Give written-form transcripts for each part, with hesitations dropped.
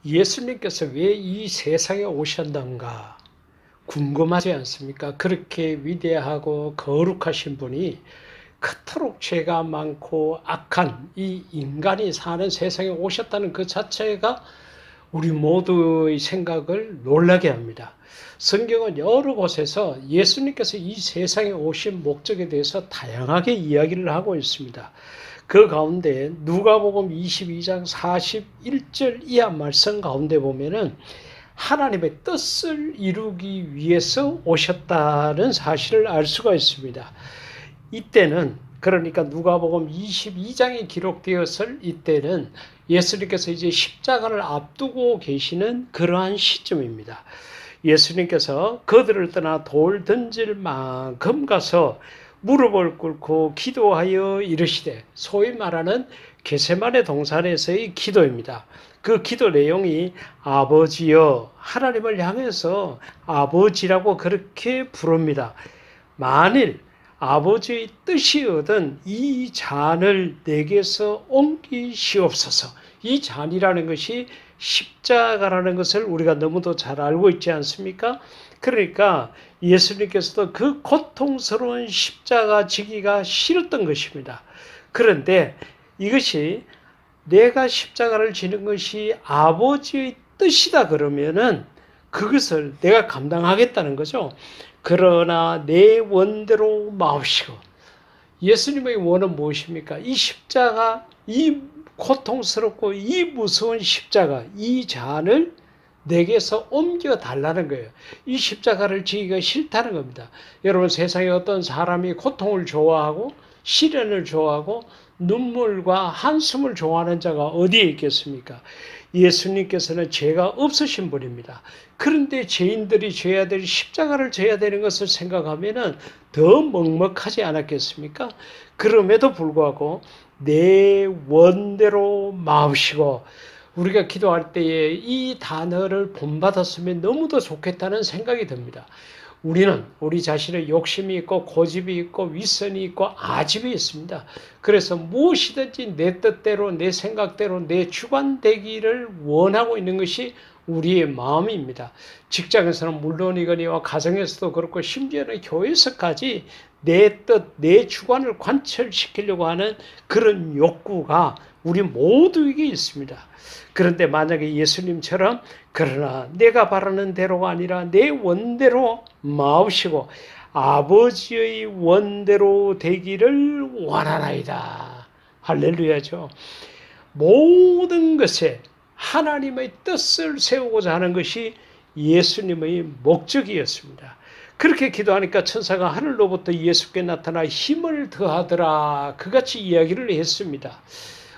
예수님께서 왜 이 세상에 오셨는가 궁금하지 않습니까? 그렇게 위대하고 거룩하신 분이 그토록 죄가 많고 악한 이 인간이 사는 세상에 오셨다는 그 자체가 우리 모두의 생각을 놀라게 합니다. 성경은 여러 곳에서 예수님께서 이 세상에 오신 목적에 대해서 다양하게 이야기를 하고 있습니다. 그 가운데 누가복음 22장 41절 이하 말씀 가운데 보면은 하나님의 뜻을 이루기 위해서 오셨다는 사실을 알 수가 있습니다. 이때는 그러니까 누가복음 22장에 기록되었을 이때는 예수님께서 이제 십자가를 앞두고 계시는 그러한 시점입니다. 예수님께서 그들을 떠나 돌 던질 만큼 가서 무릎을 꿇고 기도하여 이르시되, 소위 말하는 겟세마네 동산에서의 기도입니다. 그 기도 내용이 아버지여, 하나님을 향해서 아버지라고 그렇게 부릅니다. 만일 아버지의 뜻이거든 이 잔을 내게서 옮기시옵소서. 이 잔이라는 것이 십자가라는 것을 우리가 너무도 잘 알고 있지 않습니까? 그러니까 예수님께서도 그 고통스러운 십자가 지기가 싫었던 것입니다. 그런데 이것이 내가 십자가를 지는 것이 아버지의 뜻이다 그러면은 그것을 내가 감당하겠다는 거죠. 그러나 내 원대로 마옵시고, 예수님의 원은 무엇입니까? 이 십자가, 이 고통스럽고 이 무서운 십자가, 이 잔을 내게서 옮겨달라는 거예요. 이 십자가를 지기가 싫다는 겁니다. 여러분, 세상에 어떤 사람이 고통을 좋아하고 시련을 좋아하고 눈물과 한숨을 좋아하는 자가 어디에 있겠습니까? 예수님께서는 죄가 없으신 분입니다. 그런데 죄인들이 져야 될 십자가를 져야 되는 것을 생각하면 더 먹먹하지 않았겠습니까? 그럼에도 불구하고 내 원대로 마옵시고, 우리가 기도할 때에 이 단어를 본받았으면 너무도 좋겠다는 생각이 듭니다. 우리는 우리 자신의 욕심이 있고 고집이 있고 윗선이 있고 아집이 있습니다. 그래서 무엇이든지 내 뜻대로 내 생각대로 내 주관되기를 원하고 있는 것이 우리의 마음입니다. 직장에서는 물론이거니와 가정에서도 그렇고 심지어는 교회에서까지 내 뜻, 내 주관을 관철시키려고 하는 그런 욕구가 우리 모두에게 있습니다. 그런데 만약에 예수님처럼 그러나 내가 바라는 대로가 아니라 내 원대로 마옵시고 아버지의 원대로 되기를 원하나이다. 할렐루야죠. 모든 것에 하나님의 뜻을 세우고자 하는 것이 예수님의 목적이었습니다. 그렇게 기도하니까 천사가 하늘로부터 예수께 나타나 힘을 더하더라, 그같이 이야기를 했습니다.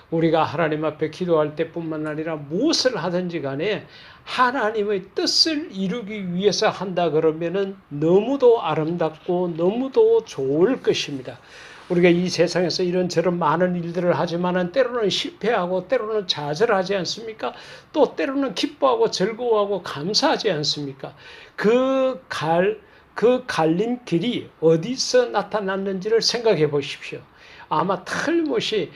우리가 하나님 앞에 기도할 때뿐만 아니라 무엇을 하든지 간에 하나님의 뜻을 이루기 위해서 한다 그러면은 너무도 아름답고 너무도 좋을 것입니다. 우리가 이 세상에서 이런저런 많은 일들을 하지만은 때로는 실패하고 때로는 좌절하지 않습니까? 또 때로는 기뻐하고 즐거워하고 감사하지 않습니까? 그 갈림길이 어디서 나타났는지를 생각해 보십시오. 아마 틀림없이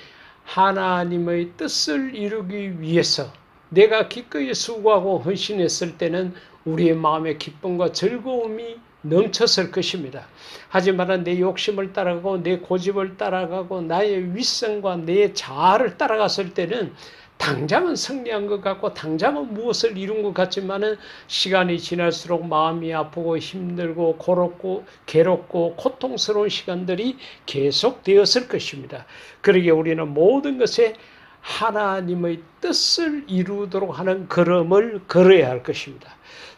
하나님의 뜻을 이루기 위해서 내가 기꺼이 수고하고 헌신했을 때는 우리의 마음의 기쁨과 즐거움이 넘쳤을 것입니다. 하지만 내 욕심을 따라가고 내 고집을 따라가고 나의 윗성과 내 자아를 따라갔을 때는 당장은 승리한 것 같고 당장은 무엇을 이룬 것 같지만은 시간이 지날수록 마음이 아프고 힘들고 괴롭고 고통스러운 시간들이 계속되었을 것입니다. 그러기에 우리는 모든 것에 하나님의 뜻을 이루도록 하는 걸음을 걸어야 할 것입니다.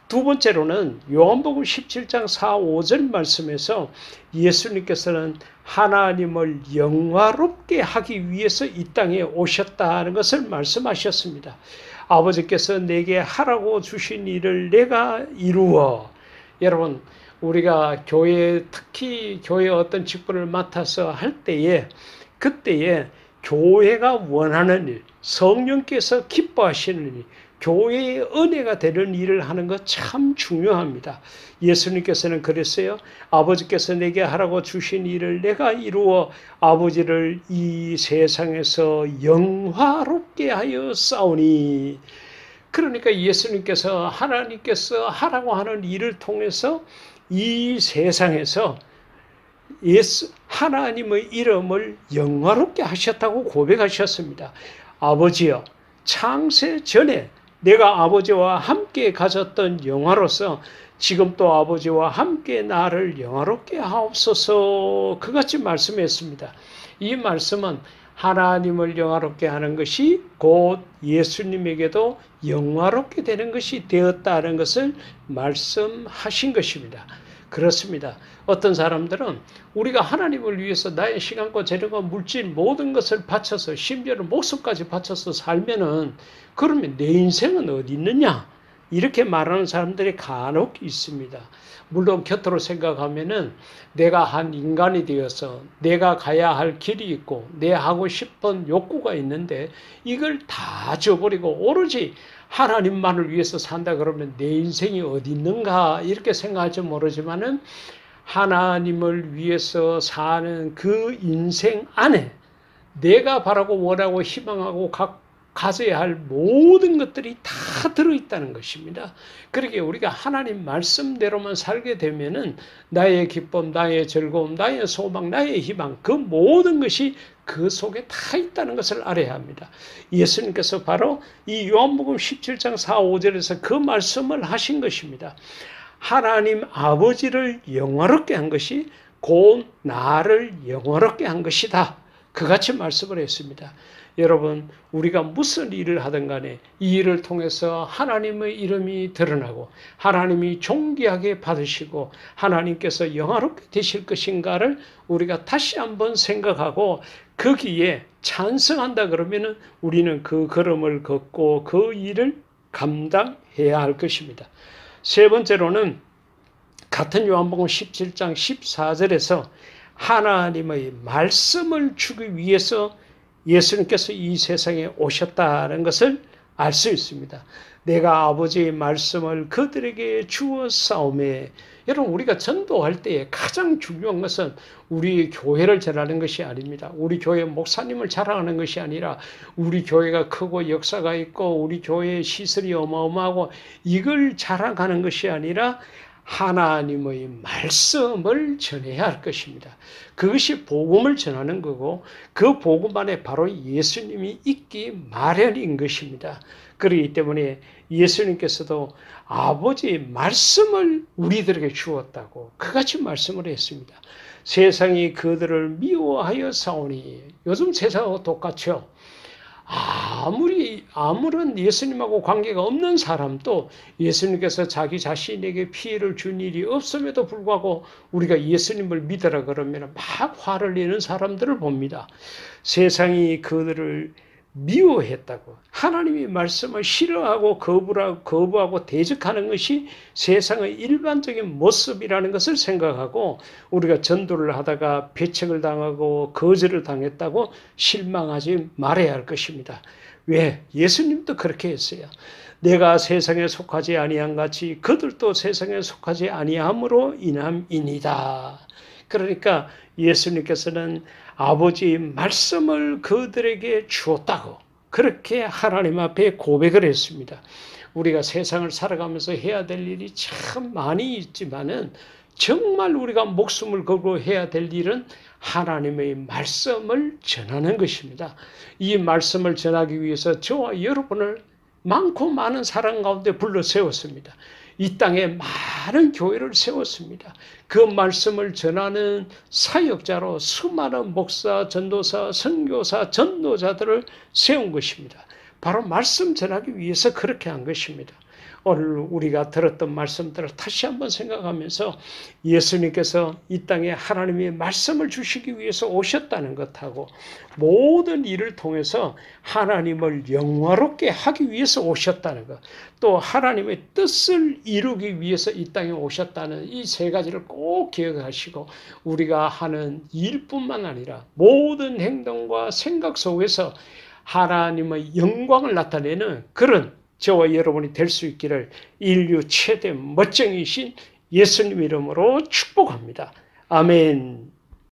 두 번째로는 요한복음 17장 4, 5절 말씀에서 예수님께서는 하나님을 영화롭게 하기 위해서 이 땅에 오셨다는 것을 말씀하셨습니다. 아버지께서 내게 하라고 주신 일을 내가 이루어. 여러분, 우리가 특히 교회 어떤 직분을 맡아서 할 때에 그때에 교회가 원하는 일, 성령께서 기뻐하시는 일, 교회의 은혜가 되는 일을 하는 것 참 중요합니다. 예수님께서는 그랬어요. 아버지께서 내게 하라고 주신 일을 내가 이루어 아버지를 이 세상에서 영화롭게 하여 싸우니. 그러니까 예수님께서 하나님께서 하라고 하는 일을 통해서 이 세상에서 하나님의 이름을 영화롭게 하셨다고 고백하셨습니다. 아버지여, 창세 전에 내가 아버지와 함께 가졌던 영화로서 지금 또 아버지와 함께 나를 영화롭게 하옵소서, 그같이 말씀했습니다. 이 말씀은 하나님을 영화롭게 하는 것이 곧 예수님에게도 영화롭게 되는 것이 되었다는 것을 말씀하신 것입니다. 그렇습니다. 어떤 사람들은 우리가 하나님을 위해서 나의 시간과 재력과 물질 모든 것을 바쳐서 심지어는 목숨까지 바쳐서 살면은 그러면 내 인생은 어디 있느냐? 이렇게 말하는 사람들이 간혹 있습니다. 물론 곁으로 생각하면은 내가 한 인간이 되어서 내가 가야 할 길이 있고 내 하고 싶은 욕구가 있는데 이걸 다 줘버리고 오로지 하나님만을 위해서 산다 그러면 내 인생이 어디 있는가 이렇게 생각할지 모르지만은 하나님을 위해서 사는 그 인생 안에 내가 바라고 원하고 희망하고 가져야 할 모든 것들이 다 들어있다는 것입니다. 그렇게 우리가 하나님 말씀대로만 살게 되면은 나의 기쁨, 나의 즐거움, 나의 소망, 나의 희망 그 모든 것이 그 속에 다 있다는 것을 알아야 합니다. 예수님께서 바로 이 요한복음 17장 4, 5절에서 그 말씀을 하신 것입니다. 하나님 아버지를 영화롭게 한 것이 곧 나를 영화롭게 한 것이다. 그같이 말씀을 했습니다. 여러분, 우리가 무슨 일을 하든 간에 이 일을 통해서 하나님의 이름이 드러나고 하나님이 존귀하게 받으시고 하나님께서 영화롭게 되실 것인가를 우리가 다시 한번 생각하고 거기에 찬성한다 그러면은 우리는 그 걸음을 걷고 그 일을 감당해야 할 것입니다. 세 번째로는 같은 요한복음 17장 14절에서 하나님의 말씀을 주기 위해서 예수님께서 이 세상에 오셨다는 것을 알 수 있습니다. 내가 아버지의 말씀을 그들에게 주었사오매. 여러분, 우리가 전도할 때에 가장 중요한 것은 우리 교회를 전하는 것이 아닙니다. 우리 교회 목사님을 자랑하는 것이 아니라 우리 교회가 크고 역사가 있고 우리 교회의 시설이 어마어마하고 이걸 자랑하는 것이 아니라 하나님의 말씀을 전해야 할 것입니다. 그것이 복음을 전하는 거고 그 복음 안에 바로 예수님이 있기 마련인 것입니다. 그렇기 때문에 예수님께서도 아버지의 말씀을 우리들에게 주었다고 그같이 말씀을 했습니다. 세상이 그들을 미워하여 사오니, 요즘 세상하고 똑같죠. 아무런 예수님하고 관계가 없는 사람도 예수님께서 자기 자신에게 피해를 준 일이 없음에도 불구하고 우리가 예수님을 믿으라 그러면 막 화를 내는 사람들을 봅니다. 세상이 그들을 미워했다고, 하나님의 말씀을 싫어하고 거부하고 대적하는 것이 세상의 일반적인 모습이라는 것을 생각하고 우리가 전도를 하다가 배척을 당하고 거절을 당했다고 실망하지 말아야 할 것입니다. 왜? 예수님도 그렇게 했어요. 내가 세상에 속하지 아니한 같이 그들도 세상에 속하지 아니함으로 인함이니이다. 그러니까 예수님께서는 아버지의 말씀을 그들에게 주었다고 그렇게 하나님 앞에 고백을 했습니다. 우리가 세상을 살아가면서 해야 될 일이 참 많이 있지만은 정말 우리가 목숨을 걸고 해야 될 일은 하나님의 말씀을 전하는 것입니다. 이 말씀을 전하기 위해서 저와 여러분을 많고 많은 사람 가운데 불러 세웠습니다. 이 땅에 많은 교회를 세웠습니다. 그 말씀을 전하는 사역자로 수많은 목사, 전도사, 선교사, 전도자들을 세운 것입니다. 바로 말씀 전하기 위해서 그렇게 한 것입니다. 오늘 우리가 들었던 말씀들을 다시 한번 생각하면서 예수님께서 이 땅에 하나님의 말씀을 주시기 위해서 오셨다는 것하고 모든 일을 통해서 하나님을 영화롭게 하기 위해서 오셨다는 것, 또 하나님의 뜻을 이루기 위해서 이 땅에 오셨다는 이 세 가지를 꼭 기억하시고 우리가 하는 일뿐만 아니라 모든 행동과 생각 속에서 하나님의 영광을 나타내는 그런 저와 여러분이 될 수 있기를 인류 최대 멋쟁이신 예수님 이름으로 축복합니다. 아멘.